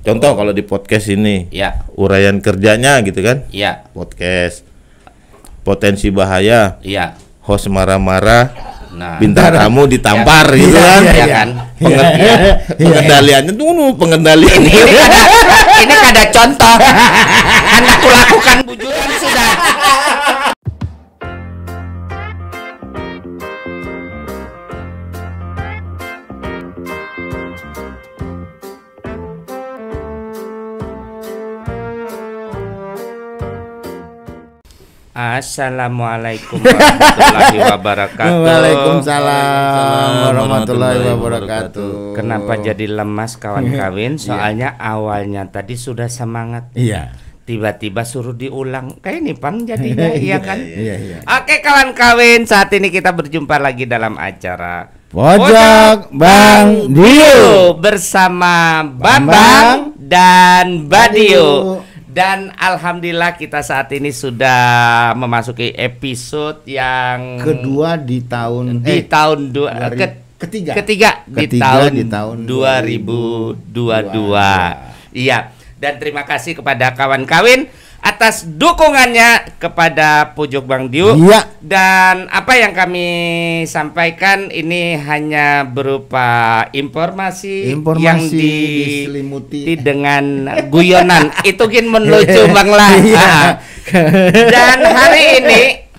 Contoh kalau di podcast ini, Ya. uraian kerjanya gitu kan? Iya. Podcast. Potensi bahaya, Iya. host marah-marah, Nah, bintang tamu ditampar Ya. gitu kan? Iya kan? Pengendaliannya tuh pengendalian. Ini kada contoh. Kan aku lakukan bujuran sudah. Assalamualaikum warahmatullahi wabarakatuh. Waalaikumsalam warahmatullahi wabarakatuh. Kenapa jadi lemas kawan-kawan? Soalnya awalnya tadi sudah semangat. Iya. Tiba-tiba suruh diulang. Kayak ini Pang jadinya, iya kan? Iya. Oke kawan-kawan, saat ini kita berjumpa lagi dalam acara Pojok Bang Dio bersama Bambang dan Badio. Dan alhamdulillah kita saat ini sudah memasuki episode yang kedua di tahun ketiga di tahun 2022. Iya. Dan terima kasih kepada kawan-kawan atas dukungannya kepada Pojok Bang Dio. Iya. Dan apa yang kami sampaikan ini hanya berupa informasi yang diselimuti dengan guyonan. Itu kan menuju Bang lah. Iya. Dan hari ini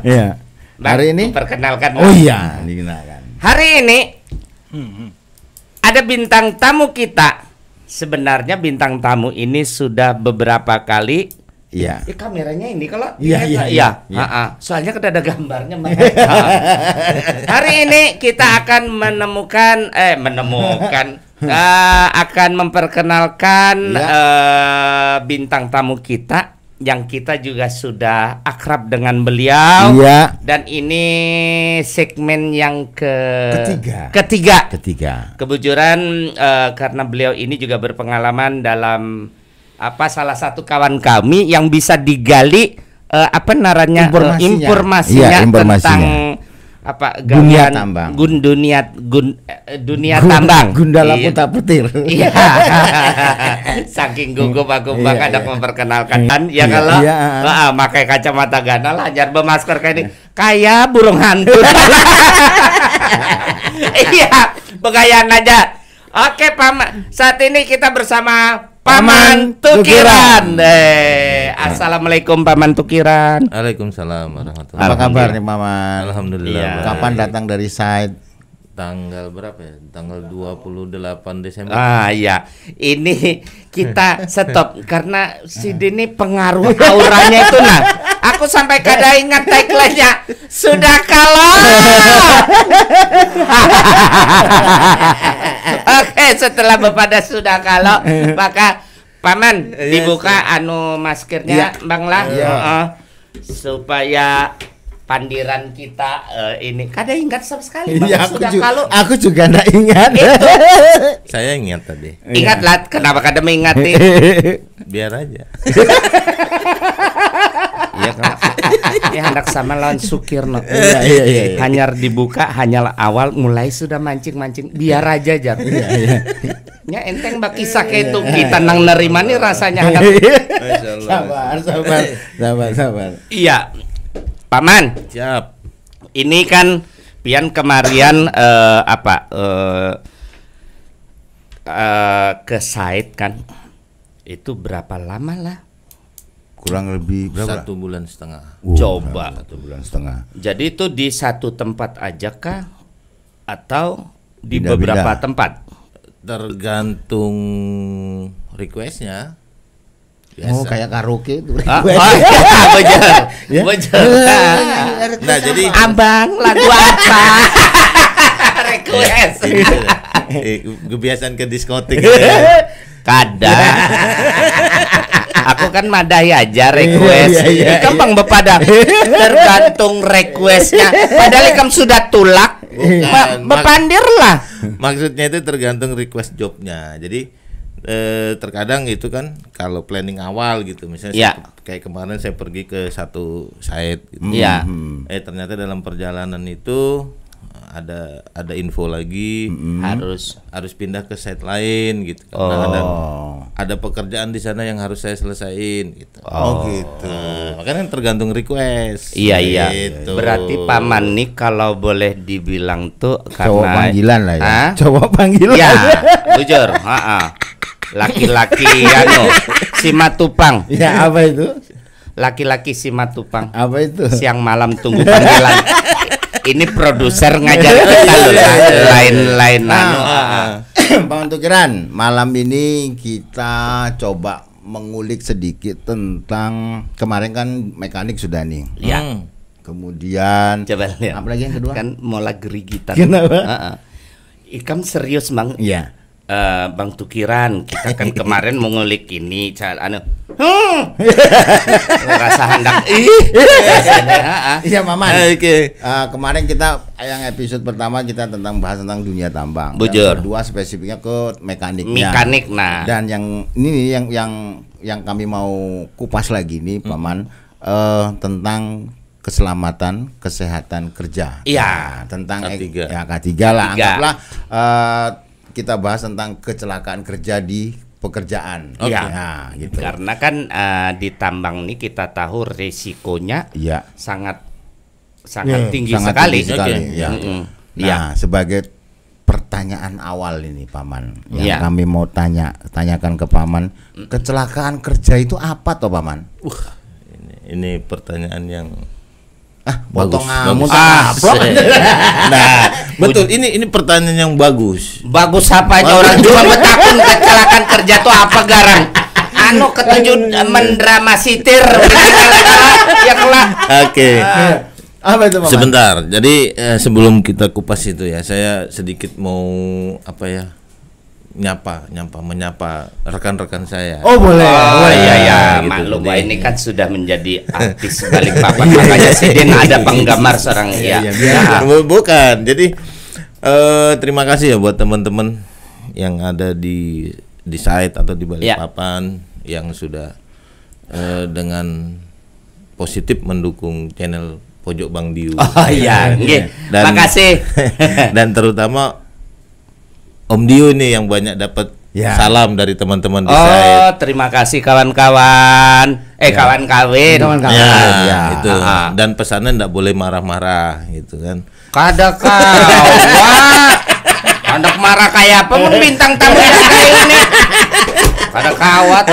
Iya. Bang, Hari ini perkenalkan. Oh iya, dikenalkan. Hari ini ada bintang tamu kita. Sebenarnya bintang tamu ini sudah beberapa kali. Iya. Kameranya ini kalau Iya. soalnya kan ada gambarnya. Hari ini kita akan akan memperkenalkan bintang tamu kita yang kita juga sudah akrab dengan beliau. Iya. Dan ini segmen yang Ketiga. Ketiga. Kebetulan karena beliau ini juga berpengalaman dalam salah satu kawan kami yang bisa digali informasinya tentang dunia tambang. Dunia tambang. Gundala Putra Petir. Iya. Saking gugup aku bakal ada memperkenalkan kan ya kalau pakai kacamata ganal hajar bermasker kayak ini kayak burung hantu. Iya, begayaan aja. Oke, Paman. Saat ini kita bersama Paman Tukiran. Assalamualaikum Paman Tukiran. Waalaikumsalam warahmatullahi Apa kabar nih Maman? Alhamdulillah. Iya. Kapan datang dari site? Tanggal berapa ya? Tanggal 28 Desember. Iya. Ini kita stop karena si Dini pengaruh auranya itu nah. Aku sampai kada ingat tagline-nya. Sudah kalah. Oke, setelah bepada sudah kalau maka Paman dibuka maskernya Bang lah. Supaya pandiran kita ini kada ingat sama sekali Bang. Iya, aku juga enggak ingat. Saya ingat tadi. Ingatlah kenapa kada mengingati. Biar aja. Iya kan. Ya hendak sama lawan Sukirno. Iya. Hanyar dibuka hanyalah awal mulai sudah mancing-mancing. Biar aja jar. Iya. Ya enteng bak kisah kayak itu kita nang nerima nih rasanya. Sabar. Iya. Paman. Siap. Ini kan pian kemarin ke site kan. Itu berapa lama lah? Kurang lebih berapa? 1,5 bulan. Coba 1,5 bulan. Jadi itu di satu tempat aja kah? Atau di Beda-beda. beberapa tempat? Tergantung requestnya. Oh, kayak karaoke itu. Bejar. Ya? Nah, jadi Abang lagu apa? Request. kebiasaan ke diskotik. Kada. Aku kan madai aja request. Iya. Gampang bepada. Tergantung requestnya. Padahal kamu sudah tulak. Bepandir lah. Maksudnya itu tergantung request jobnya. Jadi terkadang itu kan kalau planning awal gitu, misalnya kayak kemarin saya pergi ke satu site gitu. Iya. Ternyata dalam perjalanan itu ada info lagi harus pindah ke site lain gitu. Karena ada pekerjaan di sana yang harus saya selesaiin gitu. Oh gitu. Makanya tergantung request. Iya iya. Gitu. Berarti paman nih kalau boleh dibilang tuh Cowok karena panggilan lah ya. Hah? Cowok panggilan. Ya, bujur. Laki-laki si Matupang. Ya apa itu? Laki-laki si Matupang. Apa itu? Siang malam tunggu panggilan. Ini produser ngajar kita loh, lain-lain Bang Tukiran, malam ini kita coba mengulik sedikit tentang kemarin kan mekanik sudah nih. Ya. Kemudian Coba lihat. apalagi yang kedua? Kan mulai gerigitan. Kenapa? Ikam serius Bang. Iya. Bang Tukiran, kita kan kemarin mengulik ini rasa hendak Iya Maman. Oke. Kemarin kita yang episode pertama kita bahas tentang dunia tambang. Bujur. Yang kedua spesifiknya ke mekaniknya. Mekanik nah. Dan yang ini yang kami mau kupas lagi nih Paman tentang keselamatan kesehatan kerja. Iya. Nah, tentang K3. K3 lah. Anggaplah kita bahas tentang kecelakaan kerja di pekerjaan. Iya. Nah, gitu. Karena kan di tambang ini kita tahu resikonya Iya. sangat tinggi sangat sekali. tinggi sekali, Oke. ya. Mm-mm. Nah, Iya. sebagai pertanyaan awal ini Paman, yang Iya. kami mau tanyakan ke Paman, kecelakaan kerja itu apa toh Paman? Ini pertanyaan yang Potong bagus. ampun. Nah, betul. Ini pertanyaan yang bagus. Bagus apa aja orang cuma betakun kecelakaan kerja tuh apa garang? Ketujuh mendrama sitir. Ya kelak. Oke. Apa itu Paman? Sebentar. Jadi sebelum kita kupas itu ya, saya sedikit mau menyapa rekan-rekan saya. Oh boleh. Oh boleh. iya gitu. maklum Pak, ini kan sudah menjadi artis balik papan makanya si Den ada penggemar seorang ya. Bukan. Jadi terima kasih ya buat teman-teman yang ada di site atau di balik papan yang sudah dengan positif mendukung channel Pojok Bang Diu. Oh iya, nggih. Makasih. Dan terutama Om Dio ini yang banyak dapat salam dari teman-teman di site. Terima kasih kawan-kawan. Kawan-kawin. Ya, itu. Dan pesannya enggak boleh marah-marah gitu kan. Kada kawat. Anak marah kayak apa mun bintang tamu yang kayak ini. Kada kawat.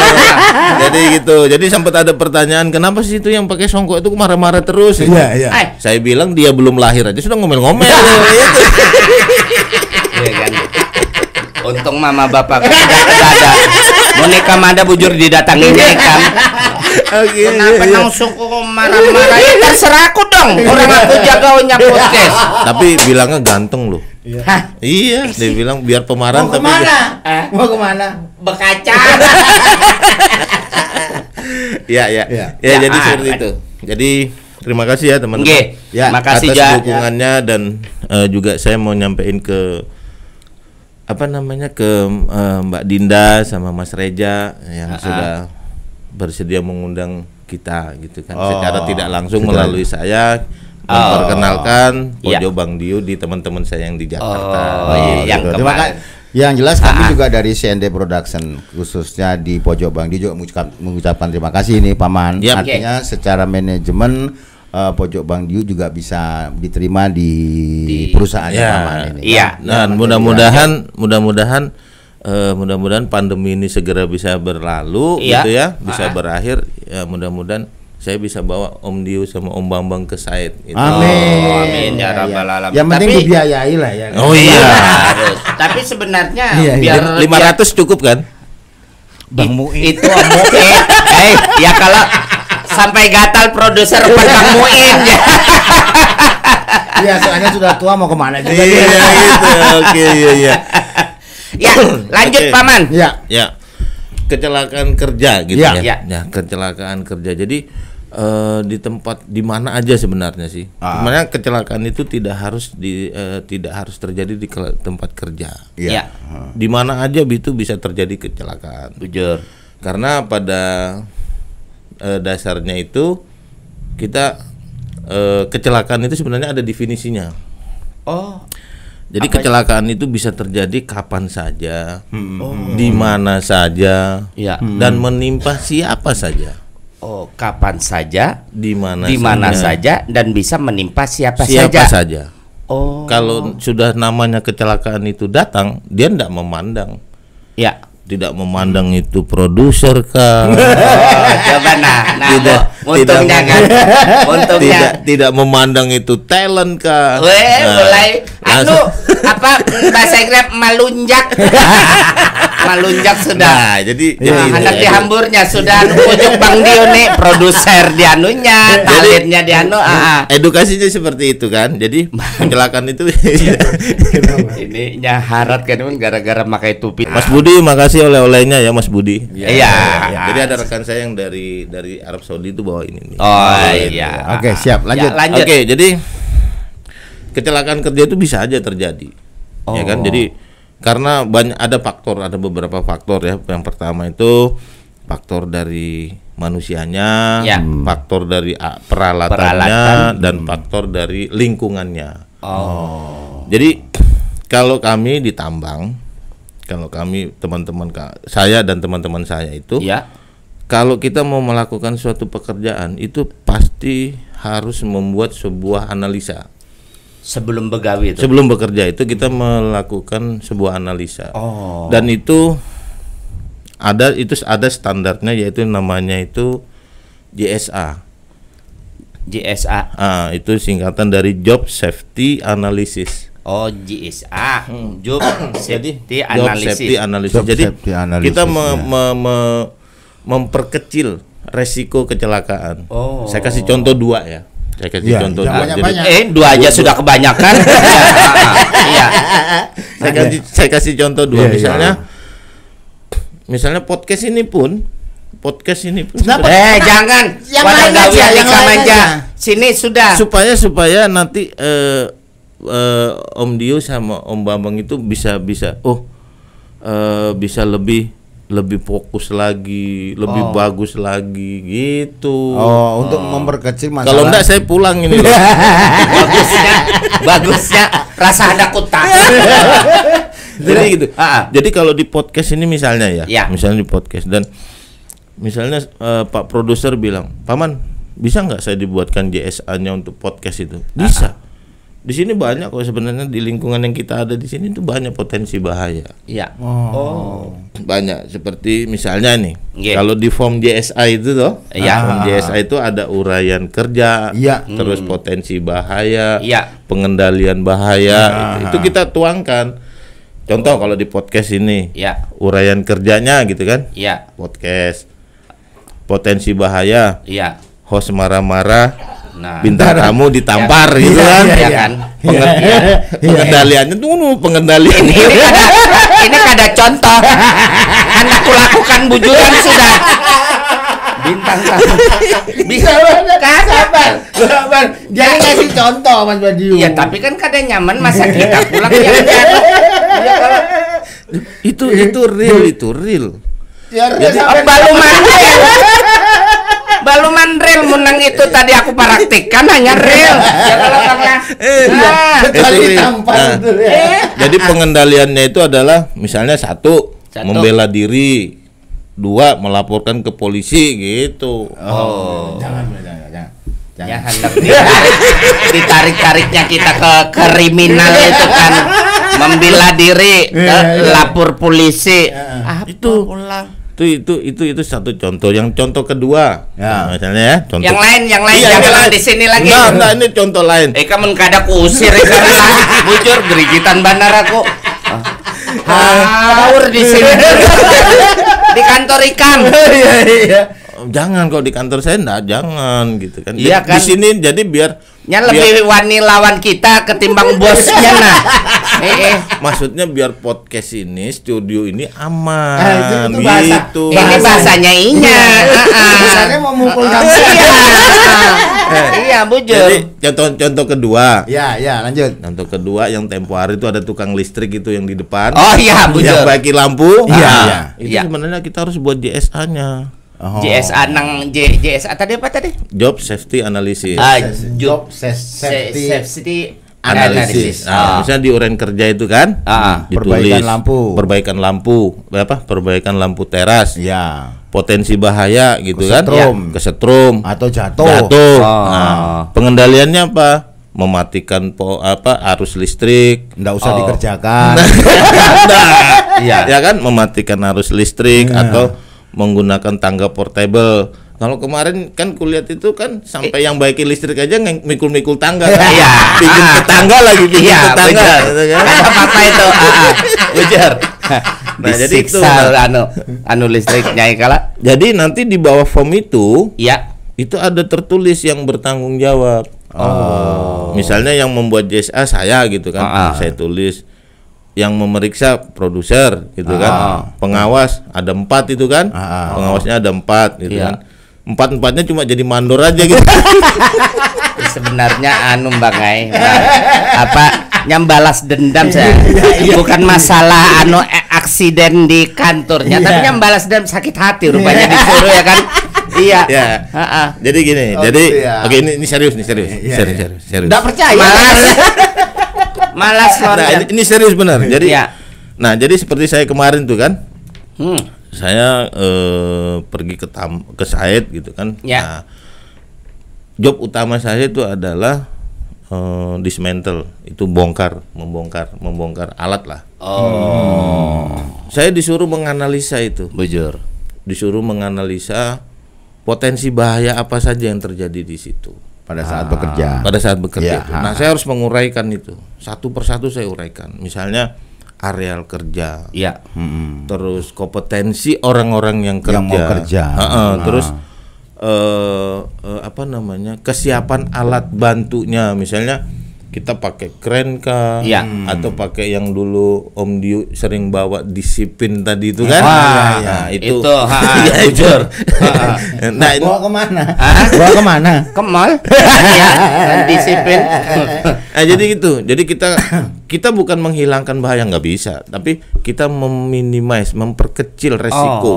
Jadi gitu. Jadi sempat ada pertanyaan, kenapa sih itu yang pakai songkok itu marah-marah terus? Iya. Saya bilang dia belum lahir aja sudah ngomel-ngomel. Iya kan. Untung mama bapak kan ada. Mau nikah ada bujur didatanginya kan. Kenapa langsung marah-marah? Ya terserah aku dong. Orang aku jaga podcast. Tapi bilangnya ganteng loh. Iya, dia bilang biar pemarahan Mau kemana? Mau kemana? Bekaca. Ya, jadi seperti itu. Jadi terima kasih ya teman-teman. Ya, makasih atas dukungannya dan juga saya mau nyampein ke Mbak Dinda sama Mas Reja yang sudah bersedia mengundang kita gitu kan secara tidak langsung melalui saya memperkenalkan Pojok Bang Diu di teman-teman saya yang di Jakarta. Yang Terima kasih. Yang jelas kami juga dari CND Production khususnya di Pojok Bang Diu juga mengucapkan terima kasih nih Paman. Artinya secara manajemen Pojok Bang Diu juga bisa diterima di perusahaannya Paman ini. Iya. Dan mudah-mudahan pandemi ini segera bisa berlalu gitu ya, bisa berakhir. Ya mudah-mudahan saya bisa bawa Om Diu sama Om Bambang ke site gitu. Amin. Ya rabbal alamin. Yang penting dibiayai lah ya. Oh iya. Harus. Tapi sebenarnya biar 500 cukup kan? Bang Muin. Itu Om Muin. Ya kalau sampai gatal produser Bang Muin ya. Iya, soalnya sudah tua mau kemana juga. Iya gitu. Oke, iya. Ya, lanjut Paman. Ya. Kecelakaan kerja gitu ya. Ya. Kecelakaan kerja. Jadi di tempat di mana aja sebenarnya sih. Sebenarnya kecelakaan itu tidak harus terjadi di tempat kerja. Iya. Di mana aja itu bisa terjadi kecelakaan. Jujur. Karena pada dasarnya itu kita kecelakaan itu sebenarnya ada definisinya. Oh. Jadi kecelakaan itu bisa terjadi kapan saja, di mana saja, dan menimpa siapa saja. Oh, kapan saja, di mana saja, dan bisa menimpa siapa saja. Oh. Kalau sudah namanya kecelakaan itu datang, dia tidak memandang. Ya. Tidak memandang itu produser kah? Coba tidak memandang itu talent kah? Mulai bahasa Inggris melunjak. Melunjak sudah. Nah, jadi hendak dihamburnya sudah pujuk Bang Dio nih, produser dianunya, talentnya dianu. Edukasinya seperti itu kan. Jadi kecelakaan itu ininya harat kan gara-gara pakai topi. Mas Budi, makasih oleh-olehnya ya Mas Budi. Iya. Jadi ada rekan saya yang dari Arab Saudi itu bawa ini nih. Oh iya. Oke, siap. Lanjut. Oke, jadi kecelakaan kerja itu bisa aja terjadi. Ya kan? Jadi karena ada beberapa faktor ya. Yang pertama itu faktor dari manusianya, faktor dari peralatannya, dan faktor dari lingkungannya. Jadi kalau kami di tambang, teman-teman saya dan teman-teman saya itu, kalau kita mau melakukan suatu pekerjaan itu pasti harus membuat sebuah analisa. Sebelum begawi itu. Sebelum bekerja itu kita melakukan sebuah analisa. Dan itu ada standarnya, yaitu namanya itu JSA. Itu singkatan dari Job Safety Analysis. JSA. Job Safety Analysis. Jadi kita memperkecil resiko kecelakaan. Saya kasih contoh 2 ya. Saya kasih contoh dua aja sudah kebanyakan. Iya. Saya kasih contoh 2. Misalnya podcast ini pun. Jangan. Yang lain aja. Sini sudah. Supaya nanti Om Dio sama Om Bambang itu bisa lebih fokus lagi, lebih bagus lagi gitu. Untuk memperkecil masalah. Kalau enggak saya pulang ini. Bagusnya rasa ada kutak. Jadi gitu. Jadi kalau di podcast ini misalnya misalnya di podcast dan misalnya Pak produser bilang, "Paman, bisa nggak saya dibuatkan JSA-nya untuk podcast itu?" Bisa. Di sini banyak kok sebenarnya, di lingkungan yang kita ada di sini itu banyak potensi bahaya. Iya. Banyak, seperti misalnya nih, kalau di form JSA itu form JSA itu ada uraian kerja, terus potensi bahaya, pengendalian bahaya, itu kita tuangkan. Contoh kalau di podcast ini, uraian kerjanya gitu kan, podcast, potensi bahaya, host marah-marah. Bintang tamu ditampar gitu kan. Pengendaliannya pengendalian. Ini ada contoh. Kan aku lakukan bujuran sudah. Bintang tamu. Bisa sabar. Jangan ngasih contoh Mas Badiu. Iya, tapi kan kadang nyaman masa kita pulang yang itu real. Jadi baluman real menang itu tadi aku praktikkan hanya real. Jadi pengendaliannya itu adalah misalnya 1 membela diri, 2 melaporkan ke polisi gitu. Jangan. Ya hendak ditarik-tariknya kita ke kriminal itu kan, membela diri, lapor polisi. Itu satu contoh. Yang contoh kedua, misalnya contoh yang lain jangan di sini lagi. Enggak, ini contoh lain. Kamu kada kusir bujur gerigitan bandar aku. Haur di sini di kantor Ikam. Jangan, kalau di kantor saya enggak, jangan gitu kan. Iya kan? Di sini jadi biar lebih wani lawan kita ketimbang bosnya maksudnya biar podcast ini, studio ini aman gitu. Ini bahasanya Inya. Misalnya mau mukul kamu. Iya, bujur. Jadi contoh kedua. Ya, lanjut. Contoh kedua yang tempo hari itu ada tukang listrik itu yang di depan. Oh iya, bujur. Yang bagi lampu. Itu iya. Sebenarnya kita harus buat JSA-nya. JSA JSA tadi apa tadi? Job Safety Analysis. Job Safety analisis. Misalnya di urean kerja itu kan, ditulis perbaikan lampu, perbaikan lampu teras. Ya. Potensi bahaya gitu kesetrum. Kesetrum atau jatuh. Nah, pengendaliannya apa? Mematikan arus listrik. Nggak usah dikerjakan. Ya kan, mematikan arus listrik atau menggunakan tangga portable. Kalau kemarin kan kulihat itu kan sampai yang baikin listrik aja mikul-mikul tangga kan? Bikin tetangga lagi, bikin tetangga. Ada apa itu? Bejar. Nah, jadi itu anu listriknya kala. Jadi nanti di bawah form itu, itu ada tertulis yang bertanggung jawab. Misalnya yang membuat JSA saya gitu kan, saya tulis. Yang memeriksa produser gitu kan, pengawas ada 4 itu kan, pengawasnya ada 4 gitu kan. 4-4-nya cuma jadi mandor aja gitu. Sebenarnya Bang nyambalas dendam saya. Bukan masalah aksiden di kantornya, tapi nyambalas dendam, sakit hati rupanya disuruh ya kan. Iya. Jadi gini, oke ini serius. Enggak percaya. Malas ini serius benar. Jadi nah, jadi seperti saya kemarin tuh kan. Saya pergi ke site gitu kan. Nah, job utama saya itu adalah dismantle, itu membongkar alat lah. Saya disuruh menganalisa itu. Disuruh menganalisa potensi bahaya apa saja yang terjadi di situ pada saat bekerja. Nah, saya harus menguraikan itu. Satu persatu saya uraikan. Misalnya areal kerja, terus kompetensi orang-orang yang mau kerja, terus kesiapan alat bantunya, misalnya kita pakai kren kah, atau pakai yang dulu Om Diu sering bawa disiplin tadi itu kan, itu jujur. Nah, bawa kemana? Ke mall, disiplin. Nah, jadi gitu. Jadi kita bukan menghilangkan bahaya, nggak bisa, tapi kita memperkecil resiko.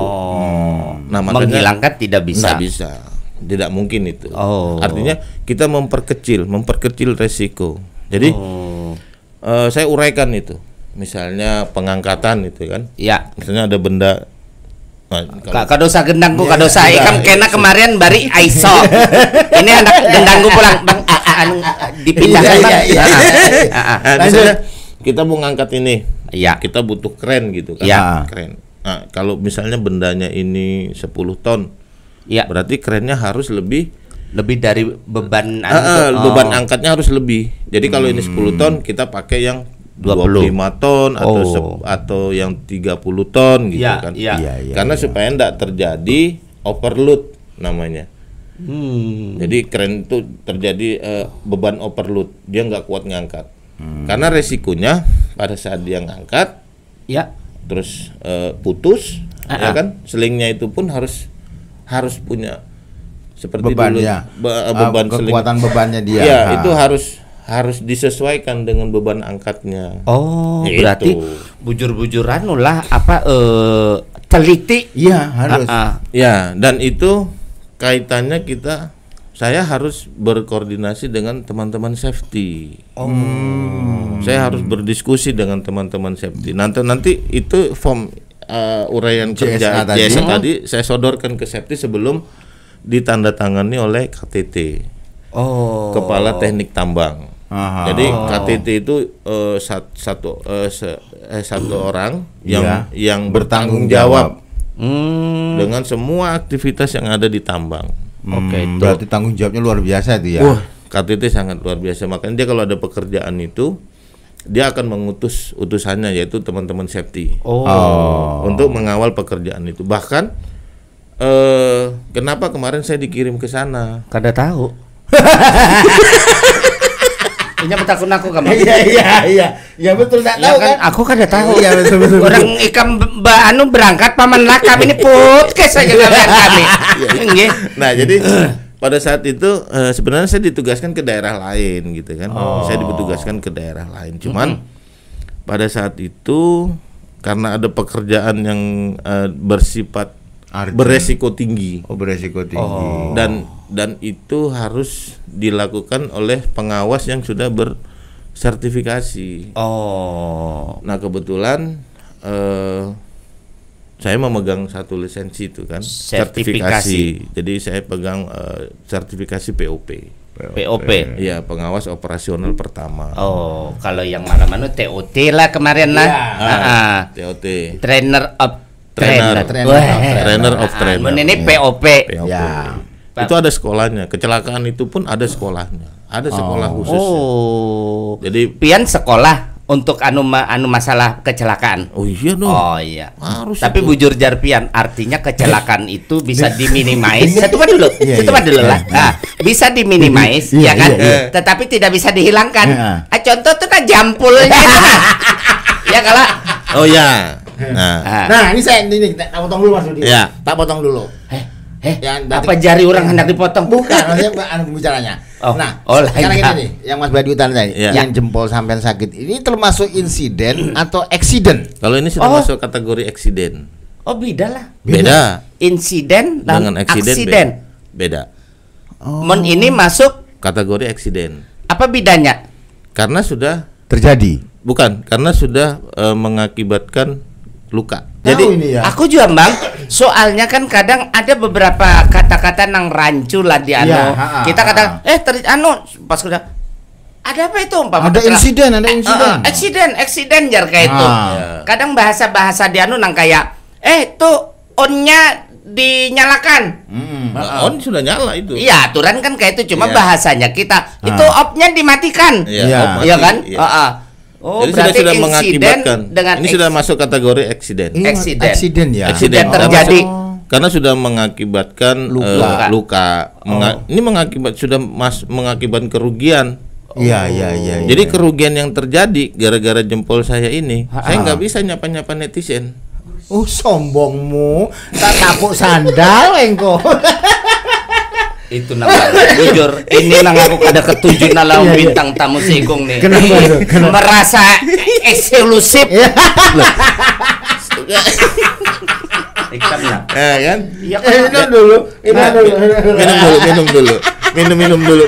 Nah, menghilangkan tidak bisa. Nggak bisa. Tidak mungkin itu. Artinya kita memperkecil resiko. Jadi saya uraikan itu. Misalnya pengangkatan itu kan. Misalnya ada benda. Kadosa gendangku kadosa ikam kena kemarin bari aiso. Ini anak gendangku pulang Bang dipindahkan. Misalnya kita mau ngangkat ini. Kita butuh kren gitu kan. Kren. Nah, kalau misalnya bendanya ini 10 ton. Berarti kerennya harus lebih dari beban beban angkatnya harus lebih. Jadi kalau ini 10 ton kita pakai yang 25 ton atau yang 30 ton gitu kan. Karena supaya enggak terjadi overload namanya. Jadi keren itu terjadi beban overload, dia nggak kuat ngangkat. Karena resikonya pada saat dia ngangkat terus putus ya kan, selingnya itu pun harus punya seperti bebannya, beban kekuatan seling. Bebannya dia. Itu harus disesuaikan dengan beban angkatnya. Gitu. Berarti bujur-bujuran lah teliti. Harus. Dan itu kaitannya saya harus berkoordinasi dengan teman-teman safety. Saya harus berdiskusi dengan teman-teman safety. Nanti itu form uraian kerja JSA tadi saya sodorkan ke safety sebelum ditandatangani oleh KTT, Kepala Teknik Tambang. Jadi KTT itu satu orang yang bertanggung jawab dengan semua aktivitas yang ada di tambang. Berarti tanggung jawabnya luar biasa itu ya. KTT sangat luar biasa. Makanya dia kalau ada pekerjaan itu dia akan mengutus utusannya, yaitu teman-teman safety untuk mengawal pekerjaan itu. Bahkan kenapa kemarin saya dikirim ke sana? Kada tahu. Ini betakun aku kamu. Iya betul, tak tahu kan? Aku kada tahu. Iya betul. Orang ikam berangkat paman lakam ini podcast saja kami. Nah, jadi pada saat itu sebenarnya saya ditugaskan ke daerah lain gitu kan. Saya ditugaskan ke daerah lain. Cuman pada saat itu karena ada pekerjaan yang bersifat beresiko tinggi. Dan itu harus dilakukan oleh pengawas yang sudah sertifikasi. Oh. Nah kebetulan saya memegang satu lisensi itu kan, sertifikasi. Jadi saya pegang sertifikasi POP. POP. Iya, pengawas operasional pertama. Oh, kalau yang mana-mana TOT lah kemarin lah. TOT. Trainer of trainer. Trainer of trainer. Ini POP. Ya. Itu ada sekolahnya. Kecelakaan itu pun ada sekolahnya. Ada sekolah khusus. Oh. Jadi pian sekolah untuk anu masalah kecelakaan. Oh iya dong. Oh iya. Harus. Tapi itu. Bujur jarpian artinya kecelakaan itu bisa diminimais. Satu dulu. Lah. Nah, bisa diminimais ya kan? Tetapi tidak bisa dihilangkan. Contoh tuh kan jampulnya itu kan. Ya kalau. Oh ya. Nah, ini tak potong dulu Mas Budi. Ya. Tak potong dulu. Apa jari orang hendak dipotong? Bukan, maksudnya pembicaranya. Sekarang ini nih, yang Mas Badi Utan tadi, yang jempol sampean sakit ini termasuk insiden atau eksiden? Kalau ini sudah masuk kategori eksiden. Oh, beda lah. Beda. Insiden dan eksiden. Beda. Men ini masuk kategori eksiden. Apa bedanya? Karena sudah terjadi. Bukan, karena sudah mengakibatkan luka. Jadi aku juga Bang, soalnya kan kadang ada beberapa kata-kata nang rancu lah di anu. Kita kata pas udah ada apa itu umpama ada eksiden jar kayak itu. Kadang bahasa-bahasa di anu nang kayak tuh on-nya dinyalakan. On sudah nyala itu. Iya, aturan kan kayak itu, cuma bahasanya kita itu off-nya dimatikan. Iya kan? Oh, jadi sudah mengakibatkan dengan ini sudah masuk kategori eksiden. Eksiden ya. Eksiden terjadi karena sudah mengakibatkan luka. Ini sudah mengakibatkan kerugian. Iya. Jadi kerugian yang terjadi gara-gara jempol saya ini, saya nggak bisa nyapa netizen. Sombongmu, tak tapuk sandal engko. Itu namanya jujur, ini nang aku ada ketujuh nalau bintang tamu Sigong nih. Kenapa? Merasa eksklusif. Kan?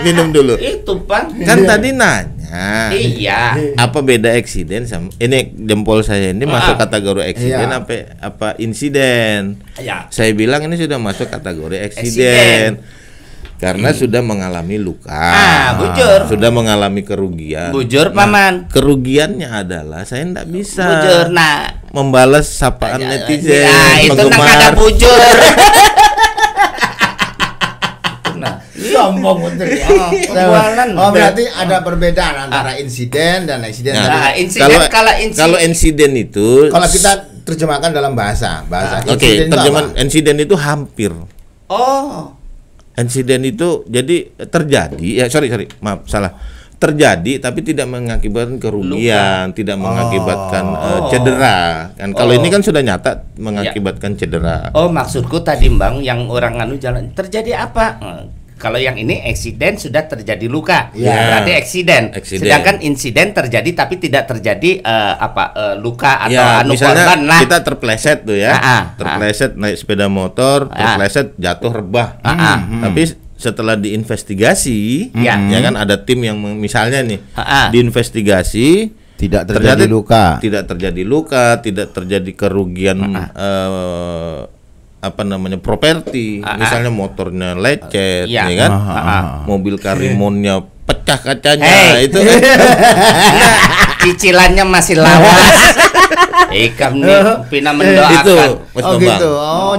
Minum dulu. Itu Bang. Kan tadi nanya. Iya. Apa beda eksiden sama ini jempol saya ini masuk kategori eksiden apa insiden? Ya. Saya bilang ini sudah masuk kategori eksiden. Karena sudah mengalami luka, bujur. Sudah mengalami kerugian. Bujur Paman. Kerugiannya adalah saya tidak bisa bujur, membalas sapaan netizen. Itu nak ada bujur. Sombong betul ya. Berarti ada perbedaan antara insiden dan eksiden. Kalau insiden itu, kalau kita terjemahkan dalam bahasa. Oke, terjemahan insiden itu hampir. Insiden itu jadi terjadi maaf salah terjadi tapi tidak mengakibatkan kerugian, tidak mengakibatkan cedera kan. Kalau ini kan sudah nyata mengakibatkan cedera. Maksudku tadi Bang yang orang jalan terjadi apa? Kalau yang ini eksiden sudah terjadi luka, berarti eksiden. Sedangkan insiden terjadi tapi tidak terjadi luka atau misalnya korban lah. Kita terpleset tuh ya, terpleset naik sepeda motor, terpleset jatuh rebah. Tapi setelah diinvestigasi, ya kan ada tim yang misalnya nih diinvestigasi tidak terjadi luka, tidak terjadi kerugian. Properti, misalnya motornya lecet, ya kan, mobil karimonnya pecah kacanya, itu cicilannya masih lawas. Ikam nih pina mendoakan. Itu, gitu.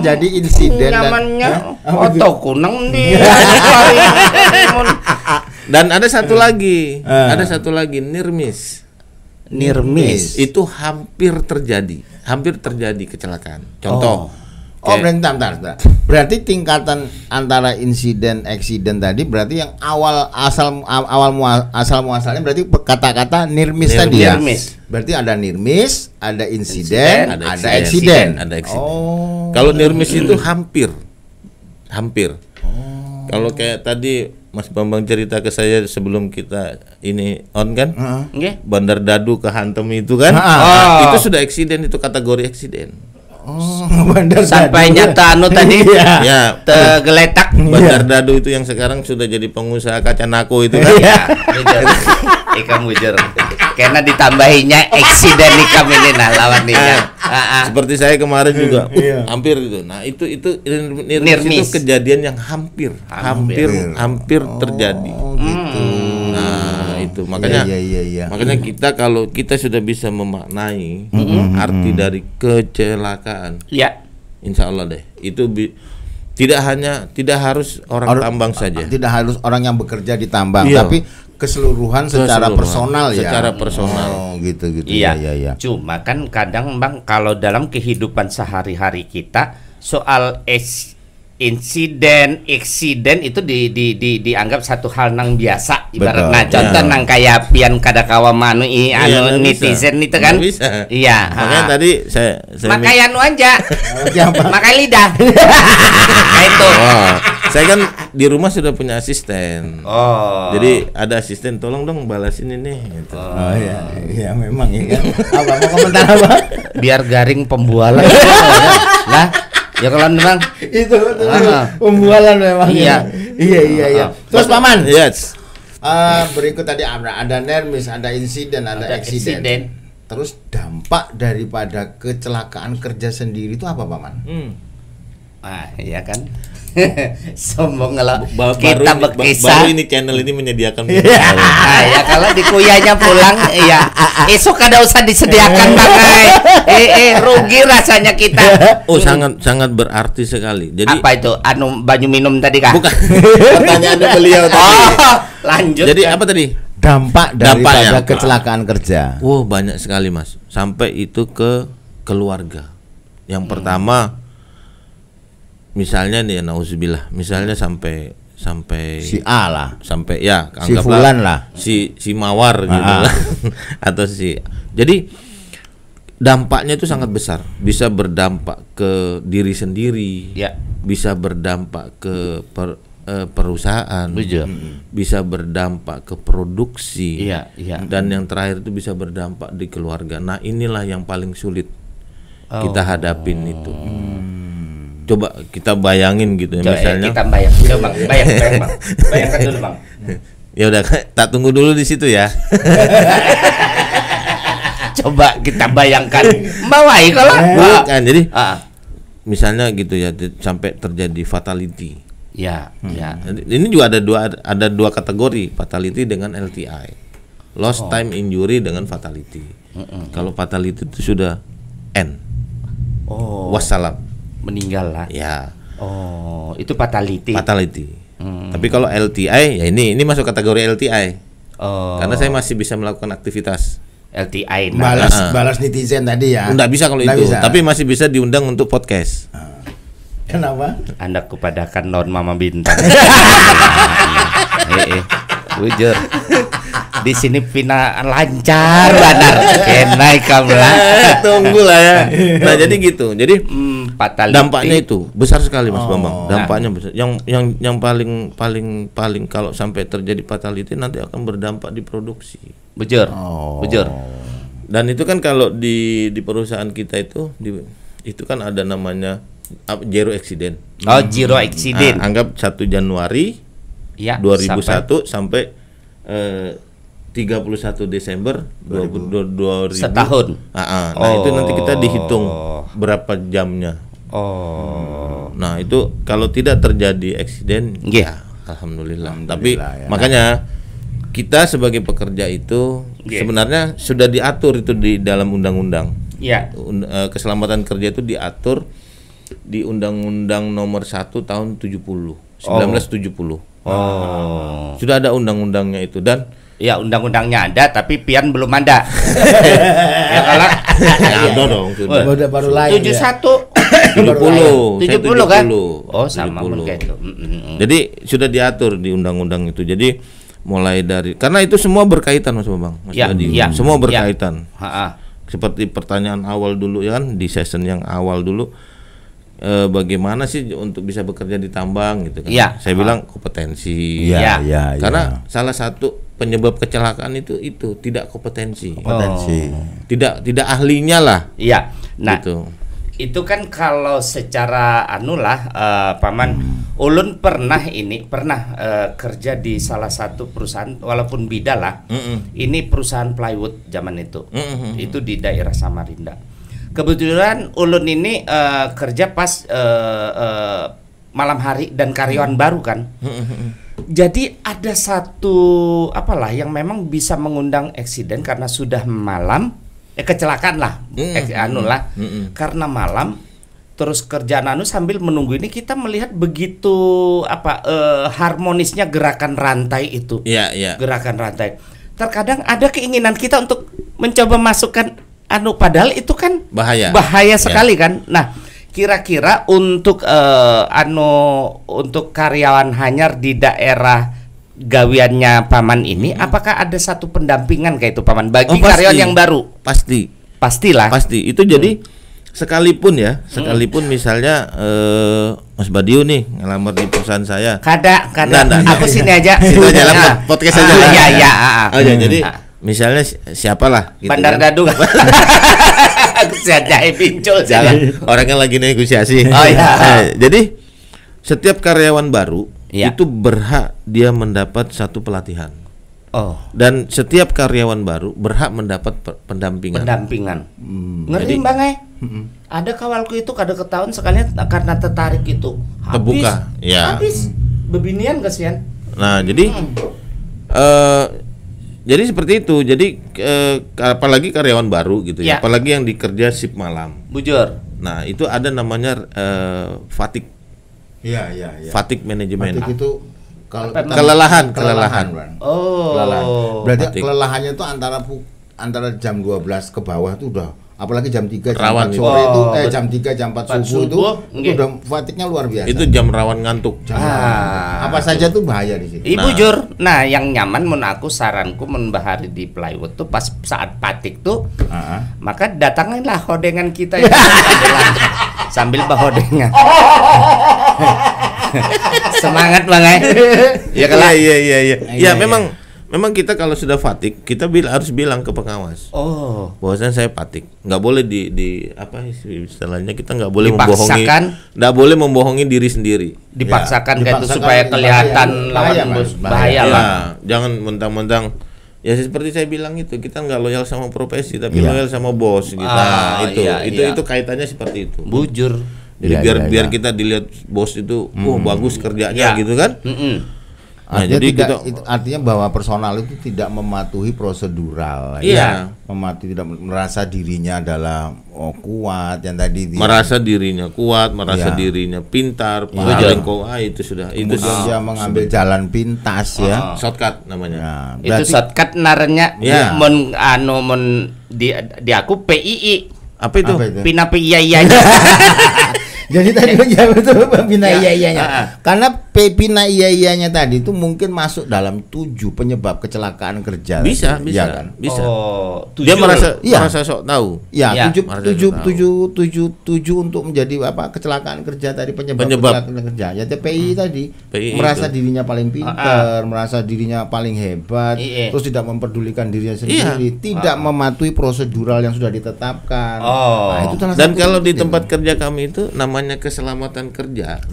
Jadi insiden namanya foto kunang nih. Dan ada satu lagi, nirmis. Itu hampir terjadi kecelakaan. Contoh. Bentar. Berarti tingkatan antara insiden eksiden tadi berarti yang asal muasalnya berarti kata-kata nirmis tadi ya. Berarti ada nirmis, ada insiden, ada eksiden. Kalau nirmis itu hampir. Kalau kayak tadi Mas Bambang cerita ke saya sebelum kita ini on kan, Bandar Dadu kehantem itu kan, itu sudah eksiden, itu kategori eksiden. Bandar sampai nyata tadi ya tergeletak. Bandar Dadu itu yang sekarang sudah jadi pengusaha kaca nako itu kan. Ikam bujur. Karena ditambahinya eksiden ikam ini lawan dia. Seperti saya kemarin juga hampir itu. Nah, itu nirmis itu kejadian yang hampir terjadi. Gitu. Nah, itu makanya makanya kalau kita sudah bisa memaknai arti dari kecelakaan. Ya. Insya Allah deh. Itu tidak harus orang tambang saja. Tidak harus orang yang bekerja di tambang, tapi keseluruhan secara personal ya. Secara personal. Oh, gitu. Iya. Cuma kan kadang Bang kalau dalam kehidupan sehari-hari kita soal insiden, eksiden itu dianggap satu hal nang biasa. Ibaratnya contoh nang kayak pian kadakawa manu netizen itu kan. Iya. Makanya tadi saya makanya anu aja. Makai lidah. Kayak itu. Saya kan di rumah sudah punya asisten. Jadi ada asisten, tolong dong balasin ini gitu. Iya memang ya kan. Apa mau komentar apa? Biar garing pembualan. Lah ya kalau memang itu pembualan memang. Iya. Terus Paman. Yes. Berikut tadi ada nermis, ada insiden, ada eksiden. Terus dampak daripada kecelakaan kerja sendiri itu apa Paman? Iya kan. Sombong kalau kita berkisah. Baru ini channel ini menyediakan. Ya kalau dikuyanya pulang, ya esok ada usah disediakan pakai. Rugi rasanya kita. Oh sangat berarti sekali. Jadi apa itu? Anu banyu minum tadi kah? Bukan. Pertanyaan beliau tadi. Lanjut. Jadi apa tadi? Dampak daripada kecelakaan kerja. Banyak sekali Mas. Sampai itu ke keluarga. Yang pertama, misalnya nih nauzubillah, misalnya sampai si A lah, sampai si Fulan lah, si Mawar gitu lah. Atau jadi dampaknya itu sangat besar, bisa berdampak ke diri sendiri, bisa berdampak ke perusahaan, bisa berdampak ke produksi, dan yang terakhir itu bisa berdampak di keluarga. Nah inilah yang paling sulit kita hadapin itu. Coba kita bayangin gitu ya, misalnya. Kita bayangkan dulu Bang. Ya udah, tak tunggu dulu di situ ya. Coba kita bayangkan. Bawai kalau bukan. Jadi misalnya gitu ya, sampai terjadi fatality. Ya. Ini juga ada dua kategori, fatality dengan LTI. Lost time injury dengan fatality. Kalau fatality itu sudah end. Wassalam. Meninggal lah. Ya. Itu fatality. Tapi kalau LTI ya ini masuk kategori LTI. Karena saya masih bisa melakukan aktivitas. LTI. Balas netizen tadi ya. Enggak bisa kalau itu. Bisa. Tapi masih bisa diundang untuk podcast. Kenapa? Anda kepadakan non Mama Bintang. Bujur. Di sini Pina lancar benar. Kenai kamla. Tunggu lah ya. Nah, jadi gitu. Jadi dampaknya itu besar sekali Mas Bambang. Dampaknya besar. Yang paling kalau sampai terjadi fatality nanti akan berdampak di produksi. Bujur. Dan itu kan kalau di perusahaan kita itu kan ada namanya zero accident. Zero accident. Anggap 1 Januari 2001 sampai 31 Desember 2000 setahun. Nah itu nanti kita dihitung berapa jamnya. Nah itu kalau tidak terjadi eksiden, alhamdulillah. Tapi makanya kita sebagai pekerja itu sebenarnya sudah diatur itu di dalam undang-undang. Keselamatan kerja itu diatur di Undang-Undang Nomor 1 tahun 1970. Sudah ada undang-undangnya itu dan undang-undangnya ada tapi pian belum ada. Ya kalau ada dong sudah. Baru lahir. 70 kan? Sama kayak itu. Jadi sudah diatur di undang-undang itu. Jadi mulai dari karena itu semua berkaitan Mas Bambang. Semua berkaitan. Seperti pertanyaan awal dulu ya kan, di season yang awal dulu. Bagaimana sih untuk bisa bekerja di tambang gitu kan? Saya bilang kompetensi. Karena salah satu penyebab kecelakaan itu tidak kompetensi. Tidak ahlinya lah. Nah, gitu. Itu kan kalau secara Paman, ulun pernah kerja di salah satu perusahaan walaupun bida lah. Ini perusahaan plywood zaman itu. Itu di daerah Samarinda. Kebetulan ulun ini kerja pas malam hari dan karyawan baru kan. Jadi ada satu yang memang bisa mengundang eksiden karena sudah malam. Kecelakaan lah, karena malam, terus kerjaan sambil menunggu ini kita melihat begitu harmonisnya gerakan rantai itu, gerakan rantai. Terkadang ada keinginan kita untuk mencoba masukkan padahal itu kan bahaya sekali kan. Nah, kira-kira untuk untuk karyawan hanyar di daerah gawiannya Paman ini, apakah ada satu pendampingan kayak itu Paman bagi karyawan yang baru? Pastilah. Pasti. Itu jadi sekalipun misalnya Mas Badiu nih ngelamar di perusahaan saya. Kada. Aku sini aja. Situ aja podcast aja. Iya. Jadi misalnya siapalah gitu Bandar kan? Dadu. Aku jahe pincul jalan. Orangnya lagi negosiasi. Jadi setiap karyawan baru itu berhak dia mendapat satu pelatihan. Dan setiap karyawan baru berhak mendapat pendampingan. Ngeri Bang Ada kawalku itu kada ketahuan sekalian karena tertarik itu. Habis bebinian kasihan. Nah, jadi seperti itu. Jadi apalagi karyawan baru gitu ya. Apalagi yang dikerja shift malam. Bujur. Nah, itu ada namanya fatigue. Fatigue manajemen. Fatigue itu kelelahan. Kelelahan. Berarti kelelahannya itu antara jam 12 ke bawah itu udah, apalagi jam 3 jam 4 sore itu jam 3 jam 4 subuh itu udah fatigue-nya luar biasa. Itu jam rawan ngantuk. Apa saja tuh bahaya di situ. Bujur. Nah, yang nyaman saranku membahari di plywood tuh pas saat fatigue tuh, maka datanginlah hodengan kita yang sambil bahodengan. Semangat Bang Ya, memang kita kalau sudah fatigue kita harus bilang ke pengawas. Bahwasanya saya fatigue. Nggak boleh di istilahnya, kita nggak boleh membohongi diri sendiri. Dipaksakan kayak itu supaya kelihatan lawan bos. Bahaya lah. Jangan mentang-mentang ya seperti saya bilang itu, kita nggak loyal sama profesi tapi loyal sama bos kita. Itu kaitannya seperti itu. Bujur. Jadi biar kita dilihat bos itu bagus kerjanya gitu kan. Nah, jadi itu artinya bahwa personal itu tidak mematuhi prosedural. Tidak merasa dirinya adalah kuat, yang tadi merasa dirinya kuat, merasa dirinya pintar, paling itu sudah. Itu dia mengambil jalan pintas shortcut namanya. Itu shortcut narenya di aku PII. Apa itu? Pina iya. Jadi tadi menjawab itu pina iya-iyanya. Karena pina iya-iyanya tadi itu mungkin masuk dalam 7 penyebab kecelakaan kerja. Bisa kan? Bisa. Dia merasa sok tahu. Tujuh untuk menjadi kecelakaan kerja tadi, penyebab kecelakaan kerja. Ya TPI tadi merasa dirinya paling pintar, merasa dirinya paling hebat, terus tidak memperdulikan dirinya sendiri, tidak mematuhi prosedural yang sudah ditetapkan. Dan kalau di tempat kerja kami itu namanya keselamatan kerja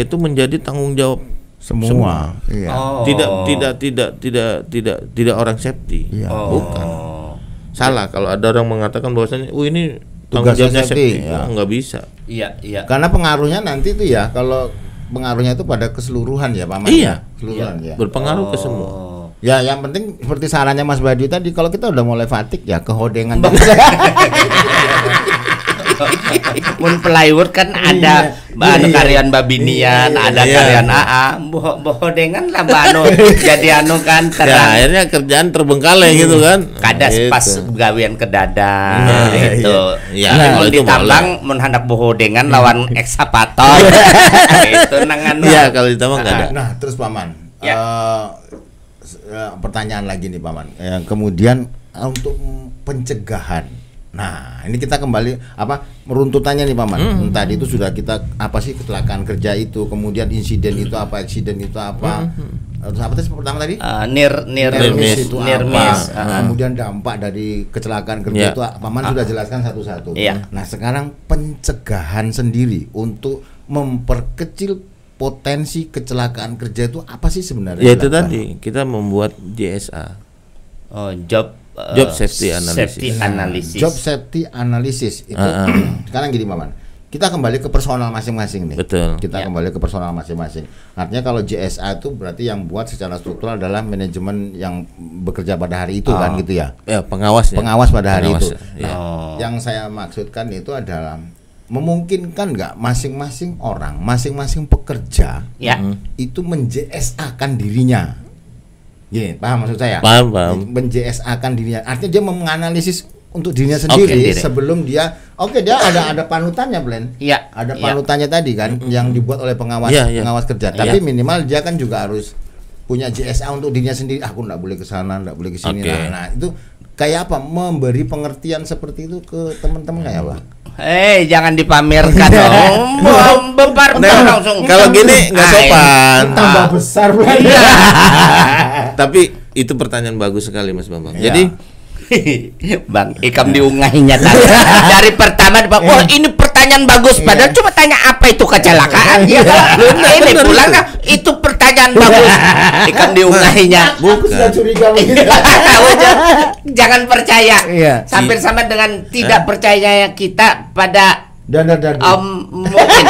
itu menjadi tanggung jawab semua. Tidak orang safety. Bukan. Salah kalau ada orang mengatakan bahwasanya ini tanggung jawabnya safety. Nggak bisa. Iya. Karena pengaruhnya nanti itu kalau pengaruhnya itu pada keseluruhan ya Pak Mas. Keseluruhan berpengaruh ke semua. Ya, yang penting seperti sarannya Mas Badi tadi, kalau kita udah mulai fatigue kehodengan. Mun plywood kan ada karyawan babinian, ada karyawan bohodengan lah jadi kan terang. Akhirnya kerjaan terbengkalai gitu kan. Kadas pas gawian kedadang itu. Kalau ditambang mun hendak bohodengan lawan eksapator. Itu nangan. Kalau ditambang enggak ada. Nah, terus Paman. Pertanyaan lagi nih Paman. Kemudian untuk pencegahan Nah, ini kita kembali meruntutannya nih Paman. Tadi itu sudah kita apa sih kecelakaan kerja itu, kemudian insiden itu apa, eksiden itu apa. Terus apa tadi pertama tadi? Near miss itu miss. Kemudian dampak dari kecelakaan kerja itu Paman sudah jelaskan satu-satu. Nah, sekarang pencegahan sendiri untuk memperkecil potensi kecelakaan kerja itu apa sih sebenarnya? Ya itu tadi kita membuat JSA. Job safety analysis. Job safety analysis itu sekarang gini Maman. Kita kembali ke personal masing-masing nih. Betul. Kita kembali ke personal masing-masing. Artinya kalau JSA itu berarti yang buat secara struktural adalah manajemen yang bekerja pada hari itu kan gitu ya. Ya, pengawas pada hari itu. Ya. Yang saya maksudkan itu adalah memungkinkan nggak masing-masing orang, masing-masing pekerja itu men-JSA-kan dirinya. Gini, paham maksud saya? Paham. Men-JSA-kan dirinya. Artinya dia menganalisis untuk dirinya sendiri sebelum dia dia ada panutannya, Blen. Iya. Ada panutannya tadi kan yang dibuat oleh pengawas kerja. Tapi minimal dia kan juga harus punya JSA untuk dirinya sendiri. Aku enggak boleh ke sana, enggak boleh ke sini. Nah, itu kayak apa? Memberi pengertian seperti itu ke teman-teman kayak apa? Jangan dipamerkan dong. Bebar langsung. Kalau gini nggak sopan. Tambah besar Blen. Tapi itu pertanyaan bagus sekali Mas Bambang. Jadi Bang Ikam diungahinya tadi. Dari pertama ini pertanyaan bagus. Padahal cuma tanya apa itu kecelakaan. Ini pulang itu pertanyaan bagus. Ikam diungahinya. Aku sudah curiga begitu. Jangan percaya. Sampai sama dengan tidak percayanya kita pada mungkin.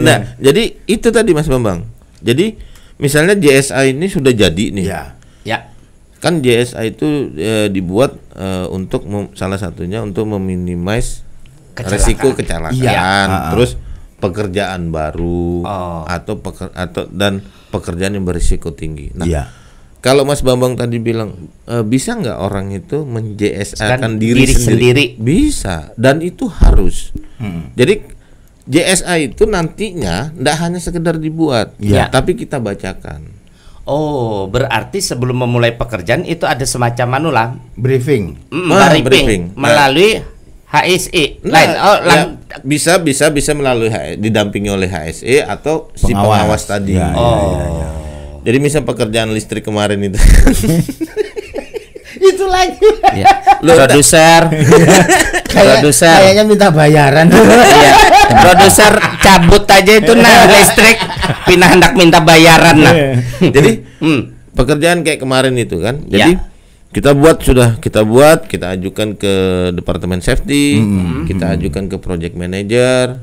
Nah, jadi itu tadi Mas Bambang. Jadi misalnya JSA ini sudah jadi nih. Kan JSA itu dibuat untuk salah satunya untuk meminimais resiko kecelakaan, terus pekerjaan baru atau pekerjaan yang berisiko tinggi. Nah, kalau Mas Bambang tadi bilang bisa nggak orang itu men-JSA-kan diri sendiri? Bisa, dan itu harus. Jadi JSA itu nantinya nggak hanya sekedar dibuat, tapi kita bacakan. Berarti sebelum memulai pekerjaan itu ada semacam briefing. Briefing melalui HSE. Bisa melalui didampingi oleh HSE atau si pengawas tadi. Jadi misal pekerjaan listrik kemarin itu. Itu lagi. Produser. Kayaknya minta bayaran. Produser cabut aja itu listrik hendak minta bayaran Jadi pekerjaan kayak kemarin itu kan. Jadi kita ajukan ke departemen safety, kita ajukan ke project manager,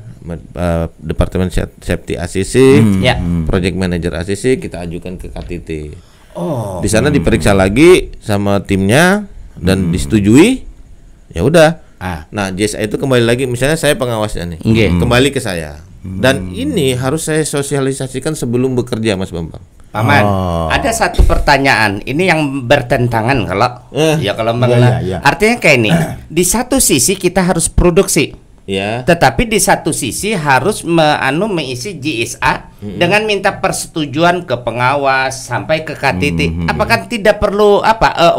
departemen safety ACC, project manager ACC, kita ajukan ke KTT. Di sana diperiksa lagi sama timnya dan disetujui. Ya udah. Nah, JSA itu kembali lagi, misalnya saya pengawasnya nih, kembali ke saya. Dan ini harus saya sosialisasikan sebelum bekerja, Mas Bambang. Paman, ada satu pertanyaan. Ini yang bertentangan kalau artinya kayak ini. Di satu sisi kita harus produksi. Tetapi di satu sisi harus mengisi JSA dengan minta persetujuan ke pengawas sampai ke KTT. Apakah tidak perlu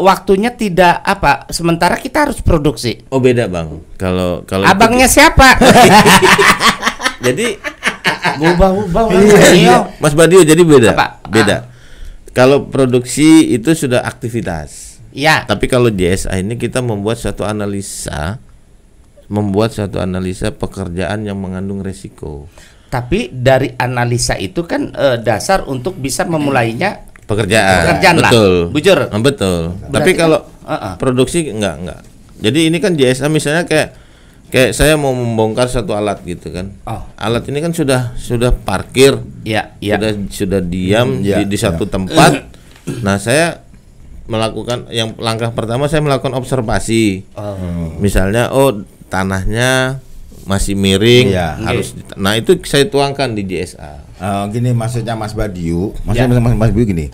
waktunya tidak sementara kita harus produksi? Beda Bang. Kalau abangnya siapa? Jadi ubah. Mas Badio jadi beda. Kalau produksi itu sudah aktivitas. Tapi kalau JSA ini kita membuat suatu analisa pekerjaan yang mengandung resiko. Tapi dari analisa itu kan dasar untuk bisa memulainya pekerjaan betul. Lah. Bujur. Betul. Berarti tapi kalau produksi enggak. Jadi ini kan JSA misalnya kayak saya mau membongkar satu alat gitu kan. Alat ini kan sudah parkir. Sudah diam di satu tempat. Nah, saya melakukan langkah pertama saya melakukan observasi. Misalnya tanahnya masih miring, harus. Nah, itu saya tuangkan di JSA. Gini maksudnya Mas Badiu, Mas Badiu gini.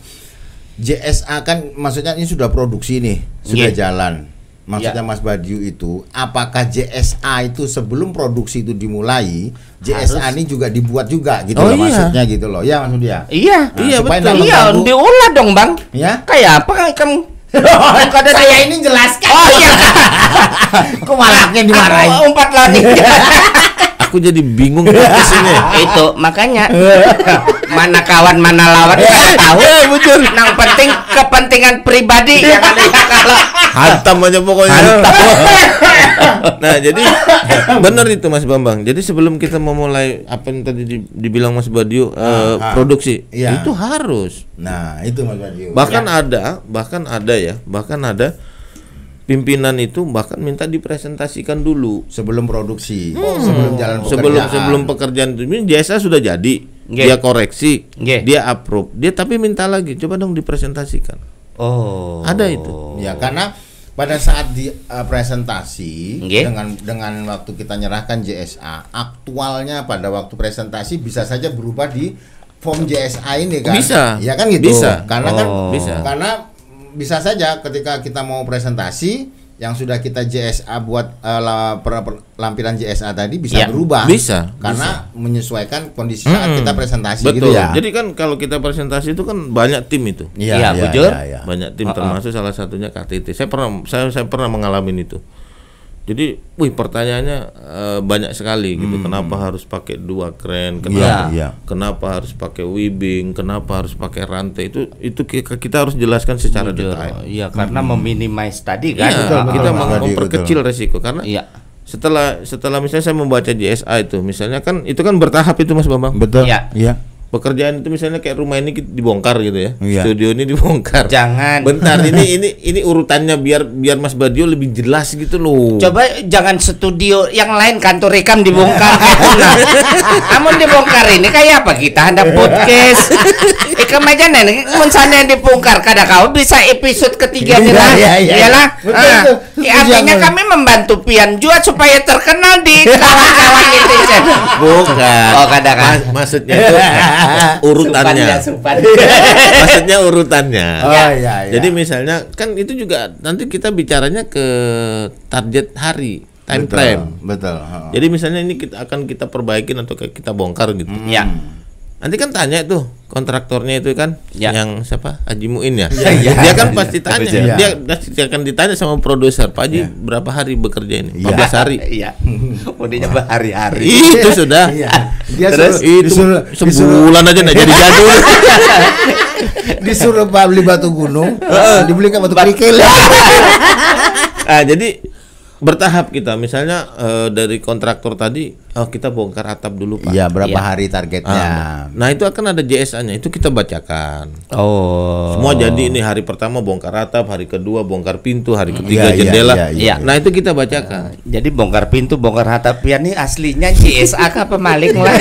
JSA kan maksudnya ini sudah produksi nih, sudah jalan. Maksudnya Mas Badiu itu, apakah JSA itu sebelum produksi itu dimulai, JSA ini juga dibuat juga gitu loh, maksudnya gitu loh. Ya maksudnya. Iya betul. Diolah dong Bang. Kayak apa kan Saya ini jelaskan. Oh iya. Kok malaknya dimarahin? Umpat lagi. Aku jadi bingung di sini. Itu makanya mana kawan mana lawan nggak tahu. Betul. Yang penting kepentingan pribadi yang ada kalau Hantam aja pokoknya. Nah, jadi benar itu Mas Bambang. Jadi sebelum kita memulai apa yang tadi dibilang Mas Badio produksi, itu harus. Nah, itu Mas Badio. Bahkan ada pimpinan itu bahkan minta dipresentasikan dulu sebelum produksi, sebelum jalan pekerjaan. Sebelum pekerjaan itu. Ini JSA sudah jadi, dia koreksi, dia approve, dia tapi minta lagi, coba dong dipresentasikan. Oh. Ada itu. Ya, karena pada saat di presentasi dengan waktu kita nyerahkan JSA, aktualnya pada waktu presentasi bisa saja berubah di form JSA ini kan. Bisa. Ya kan gitu. Bisa. Karena kan karena bisa saja ketika kita mau presentasi yang sudah kita JSA buat lampiran JSA tadi bisa berubah. Bisa. Karena menyesuaikan kondisi saat kita presentasi. Betul. Gitu ya. Jadi kan kalau kita presentasi itu kan banyak tim itu. Iya, bujur. Banyak tim termasuk salah satunya KTT. Saya pernah mengalami itu. Jadi, pertanyaannya banyak sekali gitu. Kenapa harus pakai 2 kren? Kenapa harus pakai weaving? Kenapa harus pakai rantai? Itu kita harus jelaskan secara detail. Iya, karena meminimais tadi kan. Iya, kita memperkecil resiko karena setelah misalnya saya membaca JSA itu, misalnya kan itu kan bertahap itu Mas Bambang. Betul. Iya. Pekerjaan itu misalnya kayak rumah ini dibongkar gitu ya. Studio ini dibongkar. Jangan. Bentar, ini urutannya biar Mas Badio lebih jelas gitu loh. Coba jangan studio yang lain kantor rekam dibongkar. Namun dibongkar ini kayak apa kita hendak podcast. Ikam aja nih, misalnya dibongkar kada kau bisa episode ketiga nih lah. Iyalah. Artinya kami membantu Pian juga supaya terkenal di kawan-kawan netizen. Bukan. Oh, kadang maksudnya itu urutannya. Maksudnya urutannya. Iya. Jadi misalnya kan itu juga nanti kita bicaranya ke target hari, time frame. Betul. Jadi misalnya ini akan kita perbaikin atau kita bongkar gitu. Ya. Nanti kan tanya tuh kontraktornya itu kan yang siapa? Haji Muin ya. Iya. Dia kan pasti tanya. Dia akan ditanya sama produser, Pak Haji berapa hari bekerja ini? 14 hari. Iya. Udah berhari-hari. Itu sudah. Dia terus sebulan aja enggak jadi jadul. Disuruh beli batu gunung, dibelikan batu kerikil. Jadi bertahap kita, misalnya dari kontraktor tadi, kita bongkar atap dulu Pak. Iya, berapa hari targetnya? Nah itu akan ada JSA-nya, itu kita bacakan. Oh. Semua jadi ini hari pertama bongkar atap, hari kedua bongkar pintu, hari ketiga jendela. Iya. Nah itu kita bacakan. Jadi bongkar pintu, bongkar atap ini aslinya JSA kah pemaling lah.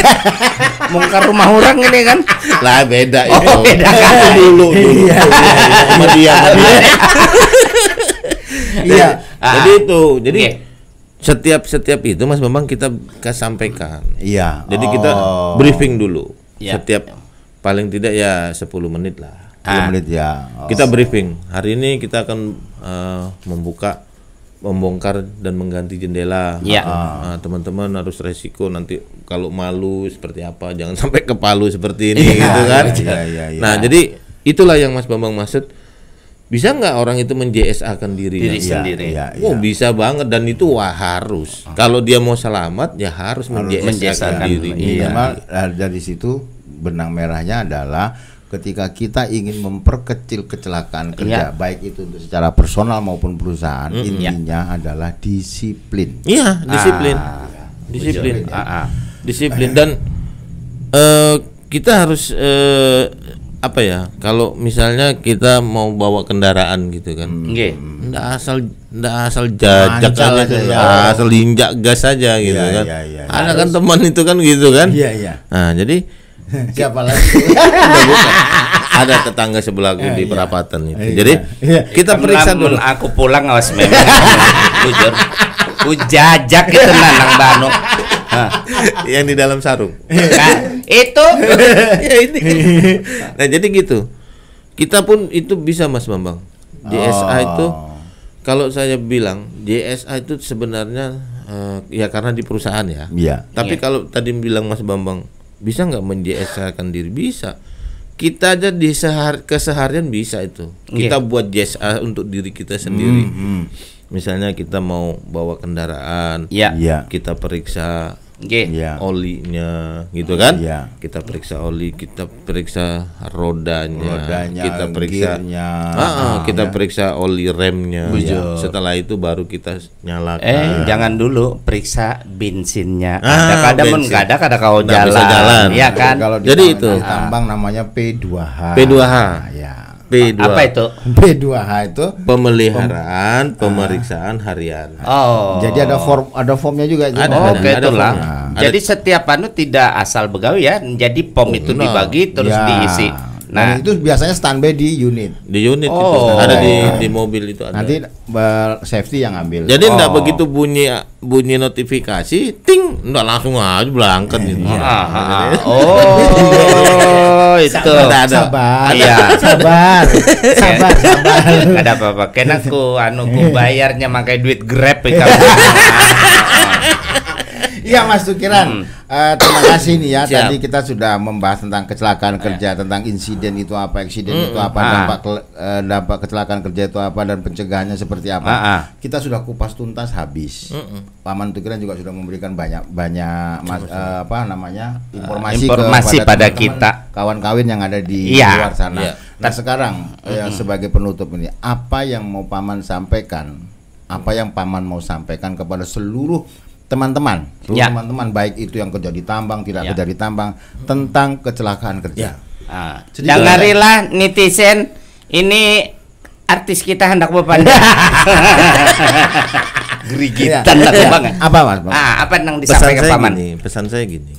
Bongkar rumah orang ini kan? Lah beda itu. Oh, beda kan? Dulu. Sama dia. Iya. Jadi itu. Jadi setiap itu Mas Bambang kita sampaikan. Iya. Jadi kita briefing dulu. Setiap paling tidak ya 10 menit lah. 10 menit ya. Kita briefing. Hari ini kita akan membongkar dan mengganti jendela. Teman-teman harus resiko nanti kalau malu seperti apa, jangan sampai ke Palu seperti ini gitu kan. Nah, jadi itulah yang Mas Bambang maksud. Bisa nggak orang itu men-JSA-kan diri sendiri? Bisa banget, dan itu harus. Kalau dia mau selamat ya harus men-JSA-kan diri. Dari situ benang merahnya adalah ketika kita ingin memperkecil kecelakaan kerja, baik itu untuk secara personal maupun perusahaan, intinya adalah disiplin. Iya, disiplin. Disiplin dan kita harus apa ya, kalau misalnya kita mau bawa kendaraan gitu kan, nggak asal jajak aja, asal injak gas aja gitu kan. Ada kan teman itu kan gitu kan. Nah jadi siapa lagi? Ada tetangga sebelahku di perapatan itu. Jadi kita periksa dulu. Aku pulang awas memang jujur, ku jajak itu nanang banu. Yang di dalam sarung. Itu ya ini. Nah jadi gitu. Kita pun itu bisa Mas Bambang. JSA itu kalau saya bilang JSA itu sebenarnya ya karena di perusahaan ya. Tapi kalau tadi bilang Mas Bambang bisa nggak men-JSA-kan diri, bisa. kita aja di keseharian bisa itu. Kita buat JSA untuk diri kita sendiri. Misalnya kita mau bawa kendaraan, kita periksa olinya, gitu kan? Kita periksa oli, kita periksa rodanya kita periksa kita periksa oli remnya. Setelah itu baru kita nyalakan. Jangan dulu periksa bensinnya. Kadang-kadang nggak ada kau jalan, ya kan? Kalau jadi itu tambang namanya P2H. Ya. P2. Apa itu? P2H itu pemeliharaan, pemeriksaan harian. Jadi ada formnya juga. Itulah. Jadi setiap tidak asal begawi ya. Jadi pom itu dibagi terus diisi. Nah, itu biasanya standby di unit. Di unit itu ada di mobil itu ada. Nanti safety yang ambil. Jadi enggak begitu bunyi notifikasi, ting, enggak langsung aja berangkat gitu. Itu. Sabar. Iya. Sabar. Ada apa-apa. Kena ku bayarnya pakai duit Grab itu. Iya Mas Tukiran, terima kasih nih ya. Tadi kita sudah membahas tentang kecelakaan kerja, tentang insiden itu apa, eksiden itu apa, dampak kecelakaan kerja itu apa, dan pencegahannya seperti apa. Kita sudah kupas tuntas habis. Paman Tukiran juga sudah memberikan banyak informasi pada kita kawan-kawan yang ada di luar sana. Nah sekarang sebagai penutup ini, apa yang mau Paman sampaikan? Apa yang Paman mau sampaikan kepada seluruh teman-teman, teman-teman baik itu yang kerja di tambang, tidak kerja di tambang, tentang kecelakaan kerja. Dengarilah netizen, ini artis kita hendak berpandang. Gerigitan banget. Apa Mas? Apa yang disampaikan Paman? Pesan saya gini.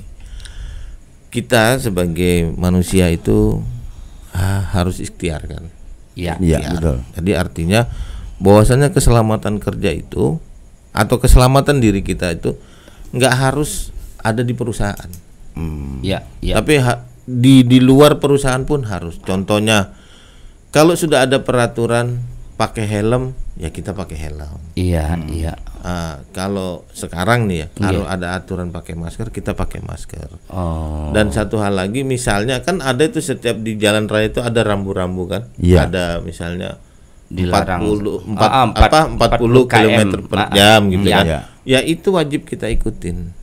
Kita sebagai manusia itu harus ikhtiar kan. Iya, betul. Jadi artinya bahwasanya keselamatan kerja itu atau keselamatan diri kita itu nggak harus ada di perusahaan. Tapi di luar perusahaan pun harus. Contohnya kalau sudah ada peraturan pakai helm, ya kita pakai helm. Kalau sekarang nih ya, kalau ada aturan pakai masker, kita pakai masker. Dan satu hal lagi, misalnya kan ada itu setiap di jalan raya itu ada rambu-rambu kan. Ada misalnya dilarang 40 km per jam gitu kan. Ya itu wajib kita ikutin.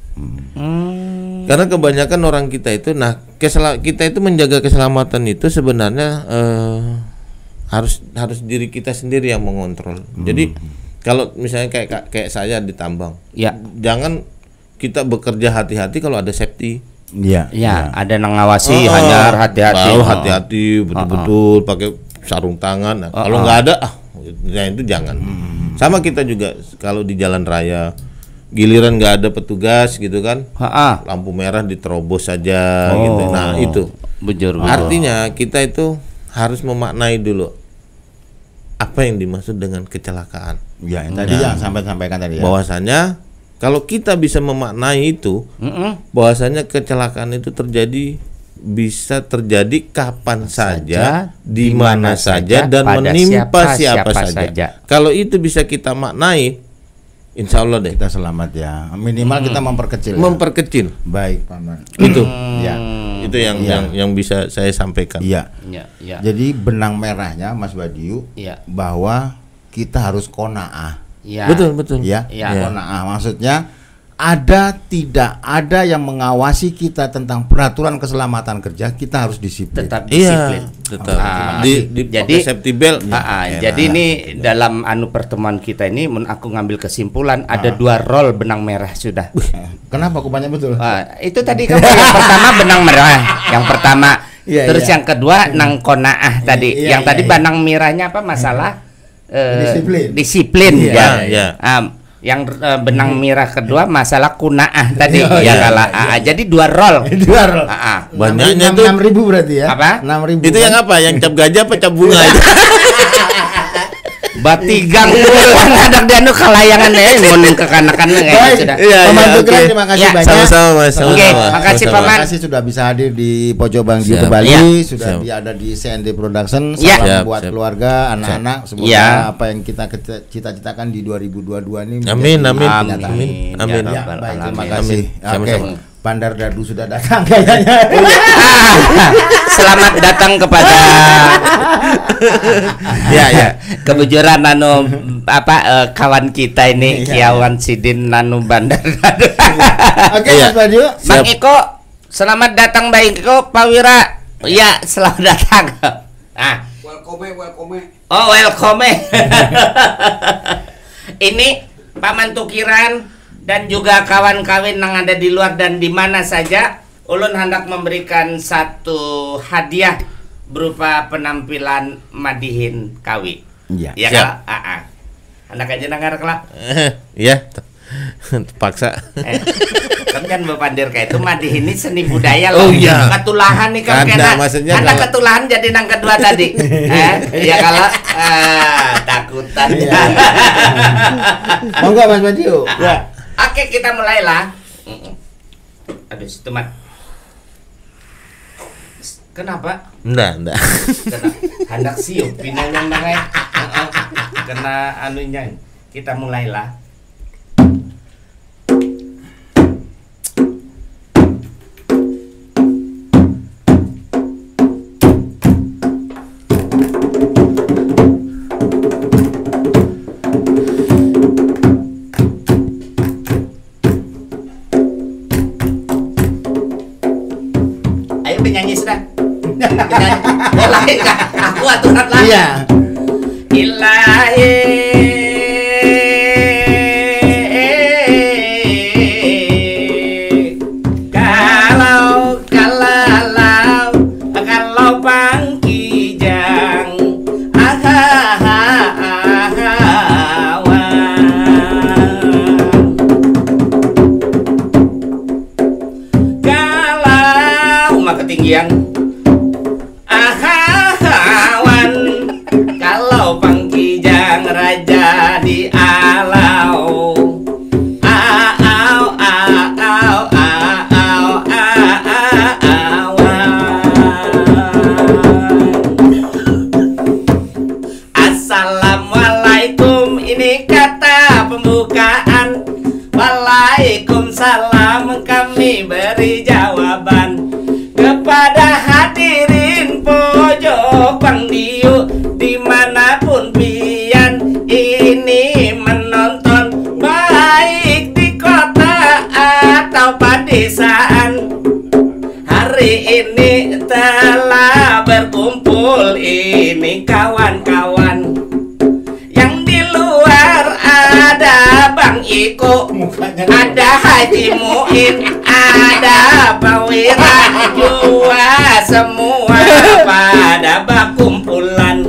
Karena kebanyakan orang kita itu, kita itu menjaga keselamatan itu sebenarnya harus diri kita sendiri yang mengontrol. Jadi kalau misalnya kayak saya di tambang, jangan kita bekerja hati-hati kalau ada safety. Ada yang ngawasi, hanya hati-hati, betul-betul pakai sarung tangan. Kalau nggak ada, itu jangan. Sama kita juga kalau di jalan raya, giliran nggak ada petugas gitu kan, lampu merah diterobos saja gitu. Nah itu, artinya kita itu harus memaknai dulu apa yang dimaksud dengan kecelakaan. Yang tadi yang sampaikan tadi. Bahwasanya kalau kita bisa memaknai itu, bahwasanya kecelakaan itu bisa terjadi kapan saja, di mana saja, dan menimpa siapa saja. Kalau itu bisa kita maknai, insya Allah deh kita selamat ya. Minimal kita memperkecil. Baik Paman. Itu yang bisa saya sampaikan. Jadi benang merahnya Mas Badiu, bahwa kita harus qanaah. Betul. Qanaah maksudnya tidak ada yang mengawasi kita tentang peraturan keselamatan kerja, kita harus disiplin. Tetap disiplin. Jadi safety belt. Jadi ini dalam pertemuan kita ini, aku ngambil kesimpulan ada 2 roll benang merah sudah. Kenapa? Aku banyak betul. Itu tadi kamu yang pertama benang merah, yang pertama. Terus yang kedua nang qanaah tadi. Yang tadi benang merahnya apa masalah? Disiplin. Yang benang merah kedua masalah kunaah tadi. Jadi 2 roll. Banyaknya itu 6.000 berarti ya. Apa? 6.000. Itu yang apa? Yang cap gajah apa cap bunga itu? Batigang ngadak dia kalayangan mun kekanakan kayak sudah. Paman Tukiran terima kasih banyak. Sama-sama Mas. Makasih Paman. Terima kasih sudah bisa hadir di Pojok Bang Diu Bali, sudah ada di CND Production. Salam buat keluarga, anak-anak, semoga apa yang kita cita-citakan di 2022 ini. Amin. Baik, terima kasih. Oke. Bandar Dadu sudah datang kayaknya. Selamat datang kepada ya kebujuran kawan kita ini Kiawan Sidin nanu Bandar Dadu. Oke, Mas Badio. Bang Iko, selamat datang Bang Iko, Pak Wira. Ya, selamat datang. Welcome. Oh, welcome. Ini Paman Tukiran dan juga kawan-kawan yang ada di luar dan di mana saja, ulun hendak memberikan satu hadiah berupa penampilan Madihin Kawi. Iya. Ya kalau anak aja nangar kelak. Iya. Paksa. Kan bepandir kayak itu Madihin ini seni budaya loh. Oh iya. Ketulahan nih kan kena. Karena ketulahan jadi nang kedua tadi. Ya kalau takutan. Monggo Mas Badio. Ya. Oke, kita mulailah. Aduh, teman. Kenapa? Enggak. Hendak siup pinanya mangai. Kena anunya. Kita mulailah. Penyanyi sudah. Aku aturan lah. Iya. Ilahi kalau pangkijang ketinggian kalau pangkijang raja di alau Assalamualaikum, ini kata pembukaan. Waalaikumsalam, kami beri jawaban kepada hadirin pojok Bang Dio dimanapun pian ini menonton, baik di kota atau pedesaan. Hari ini telah berkumpul ini kawan-kawan. Yang di luar ada Bang Iko, ada Haji Muin, ada Pak Wira, juga semua pada berkumpulan.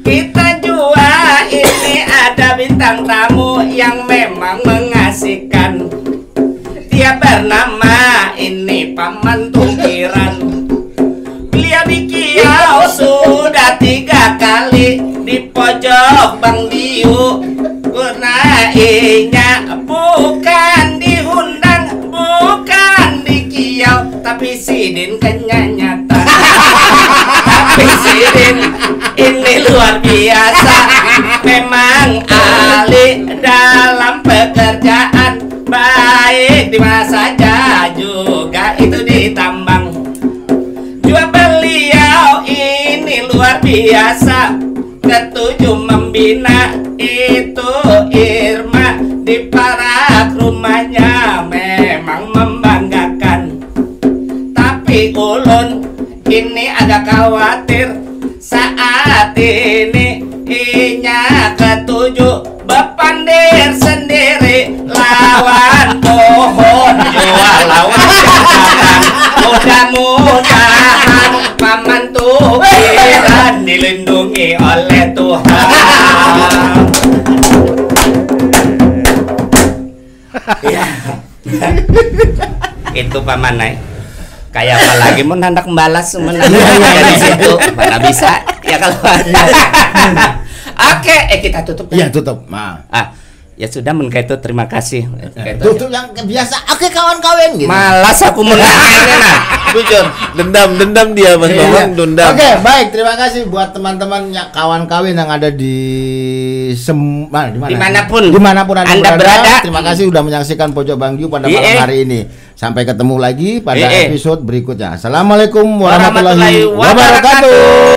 Kita juga ini ada bintang tamu yang memang mengasihkan. Dia bernama ini Paman Tukiran. Beliau di Kiau sudah 3 kali di pojok Bang Dio. Gunainya bukan diundang, bukan di Kiau, tapi Sidin kenyanyatan. Tapi Sidin ini luar biasa, memang ahli dalam pekerjaan, baik di mana saja juga itu ditambang. Juga beliau ini luar biasa, ketujuh membina itu Irma di parak rumahnya, memang membanggakan. Tapi ulun ini agak khawatir saat ini inya ketujuh bepandir sendiri lawan pohon jual lawan jangan. Mudah-mudahan Paman Tukiran dilindungi oleh Tuhan. Ya. Itu Paman naik. Kayak apa lagi mau hendak membalas dari situ mana bisa ya kalau. Oke, kita tutup. Iya, tutup. Ya sudah itu terima kasih. Tuh yang biasa oke kawan kawin gitu. Malas aku menangnya nah. Bujur, dendam dia Mas Bambang, dendam. Oke, baik, terima kasih buat teman-teman yang kawan kawin yang ada di dimanapun Anda berada. Terima kasih sudah menyaksikan Pojok Bang Yu pada malam hari ini. Sampai ketemu lagi pada episode berikutnya. Assalamualaikum warahmatullahi wabarakatuh.